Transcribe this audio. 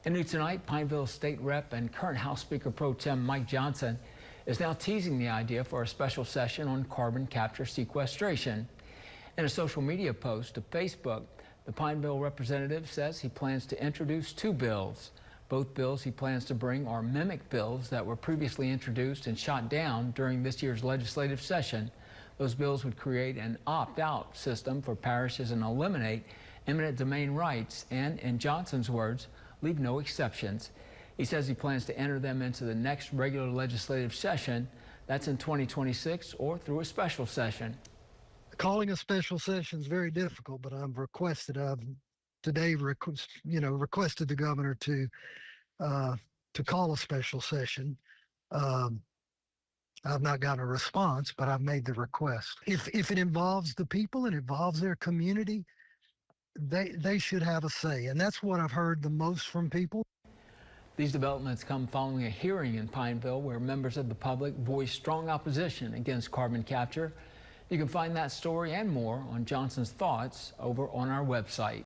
And new tonight, Pineville State Rep and current House Speaker Pro Tem Mike Johnson is now teasing the idea for a special session on carbon capture sequestration. In a social media post to Facebook, the Pineville representative says he plans to introduce two bills. Both bills he plans to bring are mimic bills that were previously introduced and shot down during this year's legislative session. Those bills would create an opt-out system for parishes and eliminate eminent domain rights and, in Johnson's words, leave no exceptions. He says he plans to enter them into the next regular legislative session. That's in 2026 or through a special session. Calling a special session is very difficult, but I've requested requested the governor to call a special session. I've not gotten a response, but I've made the request. If it involves the people and involves their community, they should have a say, and that's what I've heard the most from people. These developments come following a hearing in Pineville where members of the public voiced strong opposition against carbon capture. You can find that story and more on Johnson's thoughts over on our website.